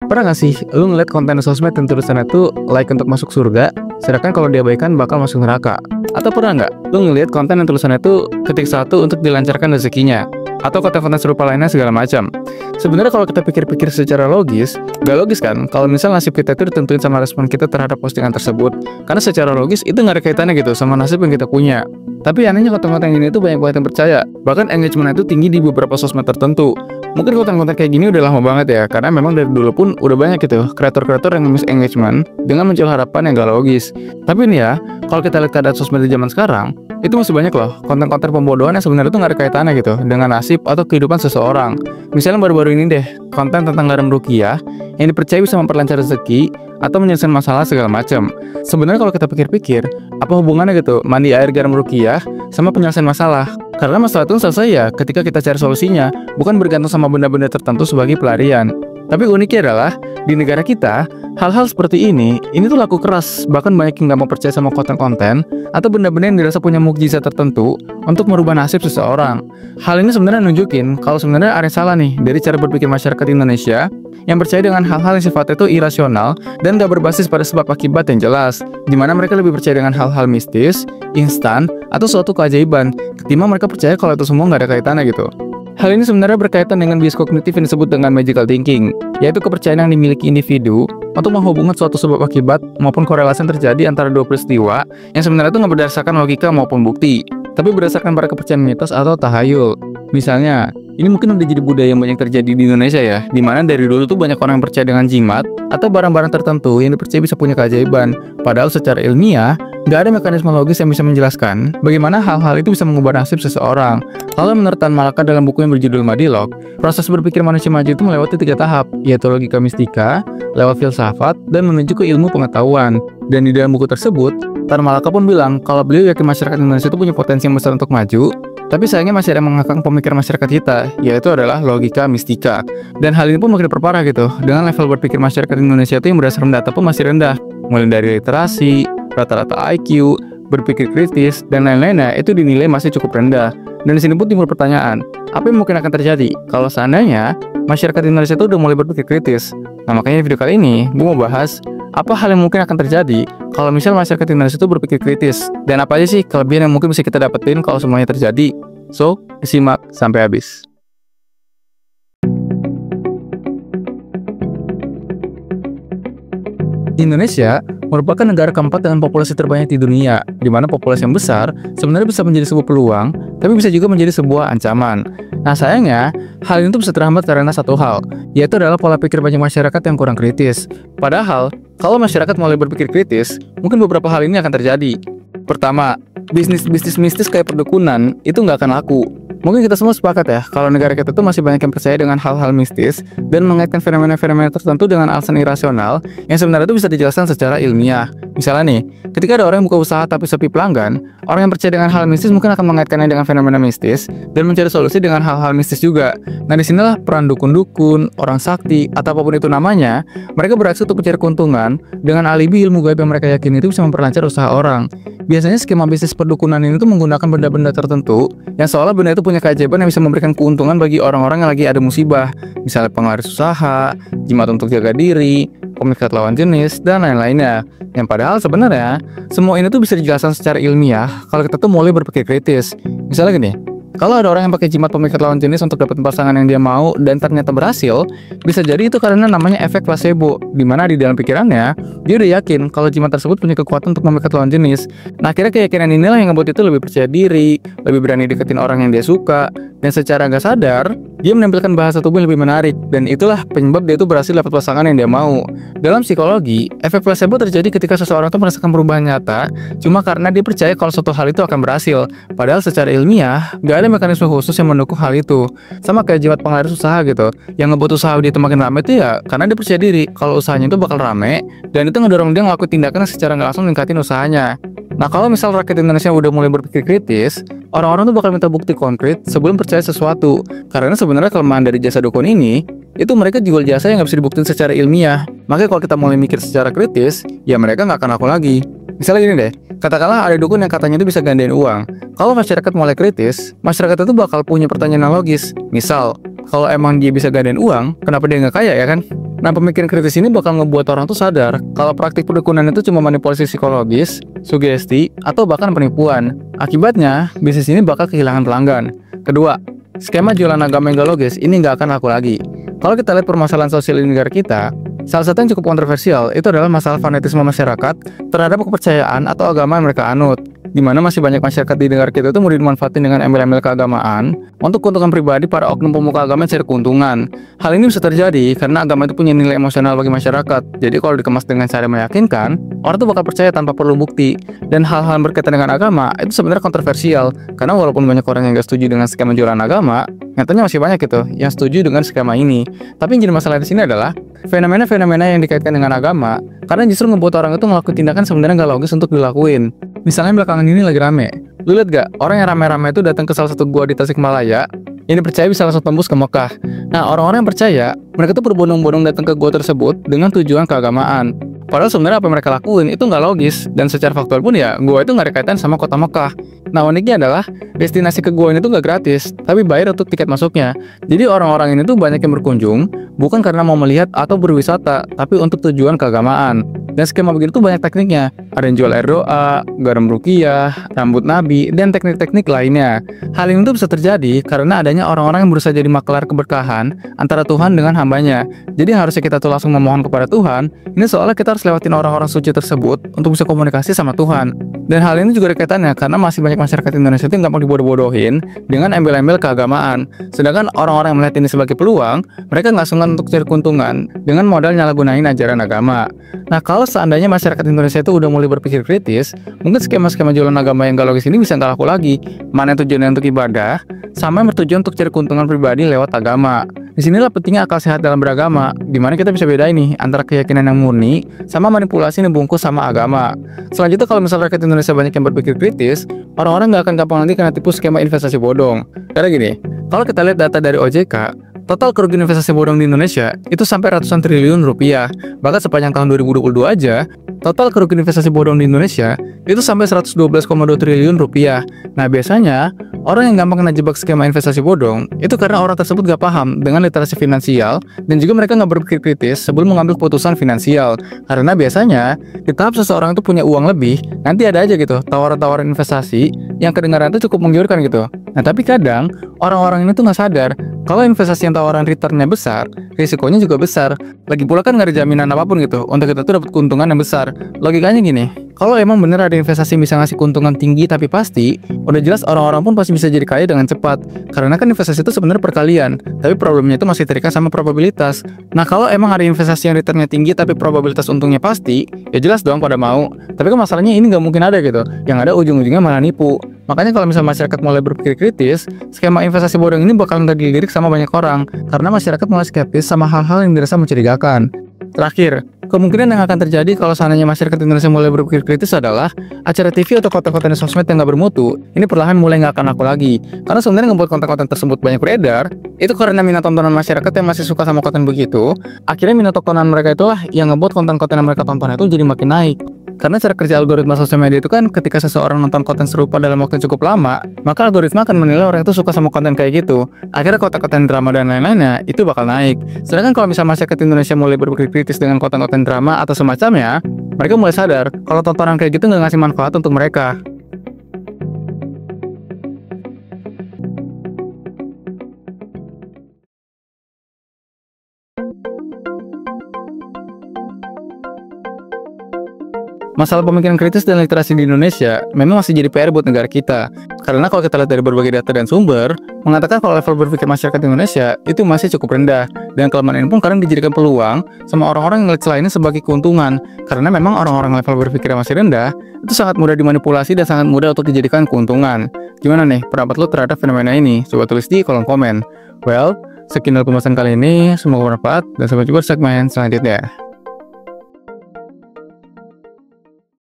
Pernah gak sih lu ngeliat konten di sosmed yang tulisannya tuh like untuk masuk surga, sedangkan kalau diabaikan bakal masuk neraka? Atau pernah nggak lu ngeliat konten yang tulisannya tuh ketik satu untuk dilancarkan rezekinya? Atau konten-konten serupa lainnya segala macam? Sebenarnya kalau kita pikir-pikir secara logis, gak logis kan kalau misal nasib kita itu ditentuin sama respon kita terhadap postingan tersebut. Karena secara logis itu nggak ada kaitannya gitu sama nasib yang kita punya. Tapi anehnya konten-konten ini tuh banyak banget yang percaya. Bahkan engagement itu tinggi di beberapa sosmed tertentu. Mungkin konten-konten kayak gini udah lama banget ya, karena memang dari dulu pun udah banyak gitu kreator-kreator yang ngemis engagement dengan muncul harapan yang gak logis. Tapi nih ya, kalau kita lihat keadaan sosmed di zaman sekarang, itu masih banyak loh konten-konten pembodohan yang sebenarnya tuh gak ada kaitannya gitu dengan nasib atau kehidupan seseorang. Misalnya baru-baru ini deh, konten tentang garam ruqyah yang dipercaya bisa memperlancar rezeki atau menyelesaikan masalah segala macam. Sebenarnya kalau kita pikir-pikir, apa hubungannya gitu mandi air garam ruqyah sama penyelesaian masalah? Karena masalah itu selesai ya ketika kita cari solusinya, bukan bergantung sama benda-benda tertentu sebagai pelarian. Tapi uniknya adalah, di negara kita, hal-hal seperti ini tuh laku keras. Bahkan banyak yang gak mau percaya sama konten-konten atau benda-benda yang dirasa punya mukjizat tertentu untuk merubah nasib seseorang. Hal ini sebenarnya nunjukin kalau sebenarnya ada yang salah nih dari cara berpikir masyarakat Indonesia yang percaya dengan hal-hal yang sifatnya itu irasional dan gak berbasis pada sebab akibat yang jelas, dimana mereka lebih percaya dengan hal-hal mistis, instan, atau suatu keajaiban, ketimbang mereka percaya kalau itu semua gak ada kaitannya gitu. Hal ini sebenarnya berkaitan dengan bias kognitif yang disebut dengan magical thinking, yaitu kepercayaan yang dimiliki individu untuk menghubungkan suatu sebab akibat maupun korelasi yang terjadi antara dua peristiwa yang sebenarnya itu nggak berdasarkan logika maupun bukti, tapi berdasarkan pada kepercayaan mitos atau tahayul. Misalnya, ini mungkin udah jadi budaya yang banyak terjadi di Indonesia ya, dimana dari dulu tuh banyak orang yang percaya dengan jimat atau barang-barang tertentu yang dipercaya bisa punya keajaiban, padahal secara ilmiah nggak ada mekanisme logis yang bisa menjelaskan bagaimana hal-hal itu bisa mengubah nasib seseorang. Kalau menurut Tan Malaka dalam buku yang berjudul Madilog, proses berpikir manusia maju itu melewati 3 tahap, yaitu logika mistika, lewat filsafat, dan menuju ke ilmu pengetahuan. Dan di dalam buku tersebut, Tan Malaka pun bilang kalau beliau yakin masyarakat Indonesia itu punya potensi yang besar untuk maju, tapi sayangnya masih ada yang mengekang pemikiran masyarakat kita, yaitu adalah logika mistika. Dan hal ini pun makin diperparah gitu, dengan level berpikir masyarakat Indonesia itu yang berdasarkan data pun masih rendah, mulai dari literasi, rata-rata IQ, berpikir kritis, dan lain-lainnya itu dinilai masih cukup rendah. Dan di sini pun timbul pertanyaan, apa yang mungkin akan terjadi kalau seandainya masyarakat Indonesia itu udah mulai berpikir kritis? Nah, makanya di video kali ini gue mau bahas apa hal yang mungkin akan terjadi kalau misal masyarakat Indonesia itu berpikir kritis, dan apa aja sih kelebihan yang mungkin bisa kita dapetin kalau semuanya terjadi. So, simak sampai habis. Indonesia merupakan negara keempat dengan populasi terbanyak di dunia, di mana populasi yang besar sebenarnya bisa menjadi sebuah peluang, tapi bisa juga menjadi sebuah ancaman. Nah, sayangnya, hal ini tuh bisa terhambat karena satu hal, yaitu adalah pola pikir banyak masyarakat yang kurang kritis. Padahal, kalau masyarakat mulai berpikir kritis, mungkin beberapa hal ini akan terjadi. Pertama, bisnis mistis kayak perdukunan itu nggak akan laku. Mungkin kita semua sepakat ya, kalau negara kita tuh masih banyak yang percaya dengan hal-hal mistis dan mengaitkan fenomena-fenomena tertentu dengan alasan irasional yang sebenarnya itu bisa dijelaskan secara ilmiah. Misalnya nih, ketika ada orang yang buka usaha tapi sepi pelanggan, orang yang percaya dengan hal mistis mungkin akan mengaitkannya dengan fenomena mistis dan mencari solusi dengan hal-hal mistis juga. Nah, disinilah peran dukun-dukun, orang sakti, atau apapun itu namanya, mereka beraksi untuk mencari keuntungan dengan alibi ilmu gaib yang mereka yakini itu bisa memperlancar usaha orang. Biasanya skema bisnis perdukunan ini tuh menggunakan benda-benda tertentu yang seolah benda itu punya keajaiban yang bisa memberikan keuntungan bagi orang-orang yang lagi ada musibah, misalnya penglaris usaha, jimat untuk jaga diri, pemikat lawan jenis, dan lain-lainnya. Yang padahal sebenarnya semua ini tuh bisa dijelaskan secara ilmiah kalau kita tuh mulai berpikir kritis. Misalnya gini, kalau ada orang yang pakai jimat pemikat lawan jenis untuk dapat pasangan yang dia mau dan ternyata berhasil, bisa jadi itu karena namanya efek placebo, di mana di dalam pikirannya dia udah yakin kalau jimat tersebut punya kekuatan untuk memikat lawan jenis. Nah, akhirnya keyakinan inilah yang ngebuat itu lebih percaya diri, lebih berani deketin orang yang dia suka, dan secara nggak sadar dia menampilkan bahasa tubuh yang lebih menarik, dan itulah penyebab dia itu berhasil dapat pasangan yang dia mau. Dalam psikologi, efek placebo terjadi ketika seseorang itu merasakan perubahan nyata cuma karena dia percaya kalau suatu hal itu akan berhasil, padahal secara ilmiah nggak ada mekanisme khusus yang mendukung hal itu. Sama kayak jimat penglaris usaha gitu, yang ngebuat usaha dia itu makin rame itu ya karena dia percaya diri kalau usahanya itu bakal rame, dan itu ngedorong dia ngelakuin tindakan yang secara nggak langsung meningkatin usahanya. Nah, kalau misal rakyat Indonesia udah mulai berpikir kritis, orang-orang tuh bakal minta bukti konkret sebelum percaya sesuatu. Karena sebenarnya kelemahan dari jasa dukun ini, itu mereka jual jasa yang nggak bisa dibuktiin secara ilmiah. Makanya kalau kita mulai mikir secara kritis, ya mereka nggak akan laku lagi. Misalnya gini deh, katakanlah ada dukun yang katanya itu bisa gandain uang. Kalau masyarakat mulai kritis, masyarakat itu bakal punya pertanyaan yang logis. Misal, Kalau emang dia bisa gandain uang, kenapa dia nggak kaya ya kan? Nah, pemikiran kritis ini bakal ngebuat orang tuh sadar kalau praktik perdukunan itu cuma manipulasi psikologis, sugesti, atau bahkan penipuan. Akibatnya, bisnis ini bakal kehilangan pelanggan. Kedua, skema jualan agama yang gak logis ini nggak akan laku lagi. Kalau kita lihat permasalahan sosial di negara kita, salah satu yang cukup kontroversial itu adalah masalah fanatisme masyarakat terhadap kepercayaan atau agama yang mereka anut. Di mana masih banyak masyarakat di negara kita itu mau dimanfaatin dengan embel-embel keagamaan untuk keuntungan pribadi para oknum pemuka agama yang cari keuntungan. Hal ini bisa terjadi karena agama itu punya nilai emosional bagi masyarakat. Jadi kalau dikemas dengan cara meyakinkan, orang tuh bakal percaya tanpa perlu bukti. Dan hal-hal berkaitan dengan agama itu sebenarnya kontroversial karena walaupun banyak orang yang gak setuju dengan skema jualan agama, nyatanya masih banyak gitu yang setuju dengan skema ini. Tapi yang jadi masalah di sini adalah fenomena-fenomena yang dikaitkan dengan agama karena justru ngebuat orang itu ngelakuin tindakan sebenarnya gak logis untuk dilakuin. Misalnya belakangan ini lagi rame. Lu lihat gak? Orang yang rame-rame itu datang ke salah satu gua di Tasikmalaya yang dipercaya bisa langsung tembus ke Mekah. Nah, orang-orang yang percaya, mereka tuh berbondong-bondong datang ke gua tersebut dengan tujuan keagamaan. Padahal sebenarnya apa yang mereka lakuin itu nggak logis, dan secara faktual pun ya gua itu nggak ada kaitan sama kota Mekah. Nah, uniknya adalah destinasi ke gua ini tuh nggak gratis, tapi bayar untuk tiket masuknya. Jadi orang-orang ini tuh banyak yang berkunjung bukan karena mau melihat atau berwisata, tapi untuk tujuan keagamaan. Dan skema begitu tuh banyak tekniknya. Ada yang jual air doa, garam ruqyah, rambut nabi, dan teknik-teknik lainnya. Hal ini tuh bisa terjadi karena adanya orang-orang yang berusaha jadi maklar keberkahan antara Tuhan dengan hambanya. Jadi harusnya kita tuh langsung memohon kepada Tuhan. Ini soalnya kita harus lewatin orang-orang suci tersebut untuk bisa komunikasi sama Tuhan. Dan hal ini juga ada kaitannya karena masih banyak masyarakat Indonesia itu nggak mau dibodoh-bodohin dengan embel-embel keagamaan. Sedangkan orang-orang yang melihat ini sebagai peluang, mereka nggak sungkan untuk cari keuntungan dengan modal nyalahgunain ajaran agama. Nah, kalau seandainya masyarakat Indonesia itu udah mulai berpikir kritis, mungkin skema-skema jualan agama yang gak logis ini bisa nggak laku lagi. Mana yang tujuannya untuk ibadah, sama yang bertujuan untuk cari keuntungan pribadi lewat agama. Disinilah pentingnya akal sehat dalam beragama, dimana kita bisa bedain nih antara keyakinan yang murni sama manipulasi yang dibungkus sama agama. Selanjutnya, kalau misalnya rakyat Indonesia banyak yang berpikir kritis, orang-orang nggak akan gampang lagi kena tipu skema investasi bodong. Karena gini, kalau kita lihat data dari OJK, total kerugian investasi bodong di Indonesia itu sampai ratusan triliun rupiah. Bahkan sepanjang tahun 2022 aja, total kerugian investasi bodong di Indonesia itu sampai 112,2 triliun rupiah. Nah, biasanya orang yang gampang kena jebak skema investasi bodong itu karena orang tersebut gak paham dengan literasi finansial dan juga mereka gak berpikir kritis sebelum mengambil keputusan finansial. Karena biasanya di tahap seseorang itu punya uang lebih, nanti ada aja gitu tawaran-tawaran investasi yang kedengaran itu cukup menggiurkan gitu. Nah, tapi kadang orang-orang ini tuh gak sadar kalau investasi yang tawaran returnnya besar, risikonya juga besar. Lagi pula kan gak ada jaminan apapun gitu untuk kita tuh dapat keuntungan yang besar. Logikanya gini, kalau emang bener ada investasi yang bisa ngasih keuntungan tinggi tapi pasti, udah jelas orang-orang pun pasti bisa jadi kaya dengan cepat. Karena kan investasi itu sebenarnya perkalian, tapi problemnya itu masih terikat sama probabilitas. Nah, kalau emang ada investasi yang returnnya tinggi tapi probabilitas untungnya pasti, ya jelas dong pada mau. Tapi kan masalahnya ini nggak mungkin ada gitu, yang ada ujung-ujungnya malah nipu. Makanya kalau misalnya masyarakat mulai berpikir kritis, skema investasi bodong ini bakal terlirik sama banyak orang, karena masyarakat mulai skeptis sama hal-hal yang dirasa mencurigakan. Terakhir, kemungkinan yang akan terjadi kalau seandainya masyarakat Indonesia mulai berpikir kritis adalah acara TV atau konten-konten di sosmed yang nggak bermutu, ini perlahan mulai nggak akan laku lagi. Karena sebenarnya ngebuat konten-konten tersebut banyak beredar, itu karena minat tontonan masyarakat yang masih suka sama konten begitu, akhirnya minat tontonan mereka itulah yang ngebuat konten-konten yang mereka tonton itu jadi makin naik. Karena cara kerja algoritma sosial media itu kan ketika seseorang nonton konten serupa dalam waktu cukup lama, maka algoritma akan menilai orang itu suka sama konten kayak gitu. Akhirnya konten-konten drama dan lain-lainnya itu bakal naik. Sedangkan kalau misalnya masyarakat Indonesia mulai berpikir kritis dengan konten-konten drama atau semacamnya, mereka mulai sadar kalau tontonan kayak gitu nggak ngasih manfaat untuk mereka. Masalah pemikiran kritis dan literasi di Indonesia memang masih jadi PR buat negara kita. Karena kalau kita lihat dari berbagai data dan sumber, mengatakan kalau level berpikir masyarakat Indonesia itu masih cukup rendah. Dan kelemahan ini pun kadang dijadikan peluang sama orang-orang yang ngelihat ini sebagai keuntungan. Karena memang orang-orang level berpikir yang masih rendah, itu sangat mudah dimanipulasi dan sangat mudah untuk dijadikan keuntungan. Gimana nih pendapat lo terhadap fenomena ini? Coba tulis di kolom komen. Well, sekian dari pembahasan kali ini, semoga bermanfaat dan sampai jumpa di segmen selanjutnya.